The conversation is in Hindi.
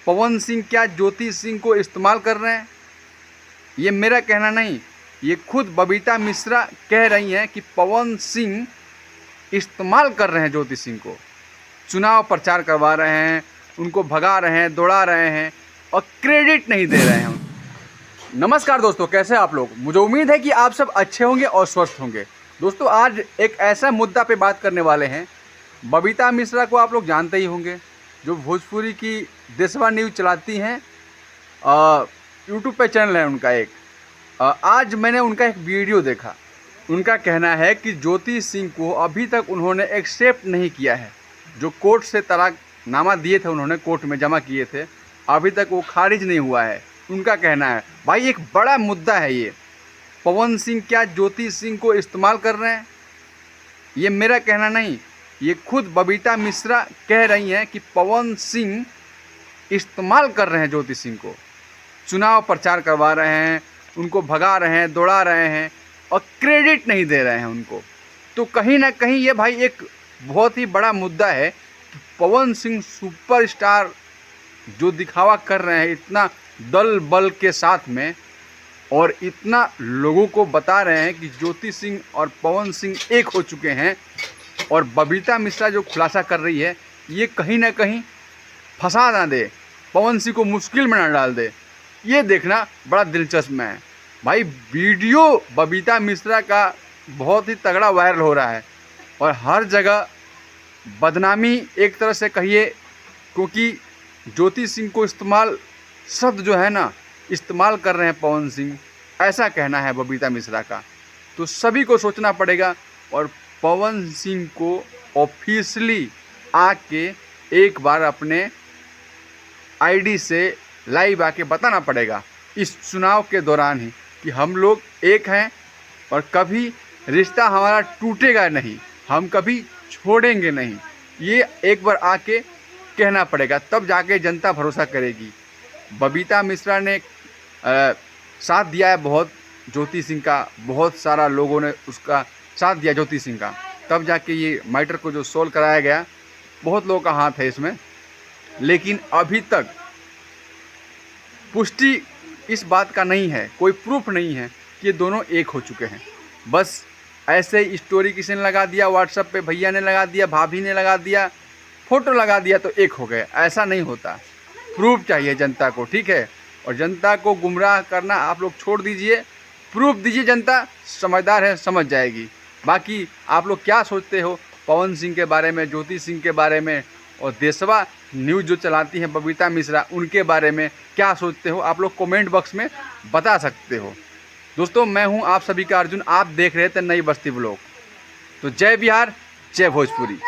पवन सिंह क्या ज्योति सिंह को इस्तेमाल कर रहे हैं? ये मेरा कहना नहीं, ये खुद बबीता मिश्रा कह रही हैं कि पवन सिंह इस्तेमाल कर रहे हैं ज्योति सिंह को, चुनाव प्रचार करवा रहे हैं, उनको भगा रहे हैं, दौड़ा रहे हैं और क्रेडिट नहीं दे रहे हैं। नमस्कार दोस्तों, कैसे आप लोग? मुझे उम्मीद है कि आप सब अच्छे होंगे और स्वस्थ होंगे। दोस्तों, आज एक ऐसा मुद्दा पे बात करने वाले हैं। बबीता मिश्रा को आप लोग जानते ही होंगे, जो भोजपुरी की देशवा न्यूज़ चलाती हैं। यूट्यूब पे चैनल है उनका एक। आज मैंने उनका एक वीडियो देखा। उनका कहना है कि ज्योति सिंह को अभी तक उन्होंने एक्सेप्ट नहीं किया है। जो कोर्ट से तलाकनामा दिए थे, उन्होंने कोर्ट में जमा किए थे, अभी तक वो खारिज नहीं हुआ है। उनका कहना है भाई एक बड़ा मुद्दा है ये। पवन सिंह क्या ज्योति सिंह को इस्तेमाल कर रहे हैं? ये मेरा कहना नहीं, ये खुद बबीता मिश्रा कह रही हैं कि पवन सिंह इस्तेमाल कर रहे हैं ज्योति सिंह को, चुनाव प्रचार करवा रहे हैं, उनको भगा रहे हैं, दौड़ा रहे हैं और क्रेडिट नहीं दे रहे हैं उनको। तो कहीं ना कहीं ये भाई एक बहुत ही बड़ा मुद्दा है कि पवन सिंह सुपरस्टार जो दिखावा कर रहे हैं इतना दल बल के साथ में, और इतना लोगों को बता रहे हैं कि ज्योति सिंह और पवन सिंह एक हो चुके हैं, और बबीता मिश्रा जो खुलासा कर रही है ये कहीं ना कहीं फंसा ना दे, पवन सिंह को मुश्किल में ना डाल दे, ये देखना बड़ा दिलचस्प है। भाई वीडियो बबीता मिश्रा का बहुत ही तगड़ा वायरल हो रहा है और हर जगह बदनामी एक तरह से कहिए, क्योंकि ज्योति सिंह को इस्तेमाल शब्द जो है ना, इस्तेमाल कर रहे हैं पवन सिंह, ऐसा कहना है बबीता मिश्रा का। तो सभी को सोचना पड़ेगा और पवन सिंह को ऑफिशियली आके एक बार अपने आईडी से लाइव आके बताना पड़ेगा इस चुनाव के दौरान ही कि हम लोग एक हैं और कभी रिश्ता हमारा टूटेगा नहीं, हम कभी छोड़ेंगे नहीं। ये एक बार आके कहना पड़ेगा, तब जाके जनता भरोसा करेगी। बबीता मिश्रा ने साथ दिया है बहुत ज्योति सिंह का, बहुत सारा लोगों ने उसका साथ दिया ज्योति सिंह का, तब जाके ये मैटर को जो सोल्व कराया गया। बहुत लोगों का हाथ है इसमें, लेकिन अभी तक पुष्टि इस बात का नहीं है, कोई प्रूफ नहीं है कि ये दोनों एक हो चुके हैं। बस ऐसे ही स्टोरी किसी ने लगा दिया, व्हाट्सएप पे भैया ने लगा दिया, भाभी ने लगा दिया, फोटो लगा दिया तो एक हो गए, ऐसा नहीं होता। प्रूफ चाहिए जनता को, ठीक है? और जनता को गुमराह करना आप लोग छोड़ दीजिए, प्रूफ दीजिए, जनता समझदार है, समझ जाएगी। बाकी आप लोग क्या सोचते हो पवन सिंह के बारे में, ज्योति सिंह के बारे में, और देशवा न्यूज़ जो चलाती हैं बबीता मिश्रा, उनके बारे में क्या सोचते हो? आप लोग कमेंट बॉक्स में बता सकते हो। दोस्तों, मैं हूं आप सभी का अर्जुन, आप देख रहे थे नई बस्ती व्लॉग। तो जय बिहार, जय भोजपुरी।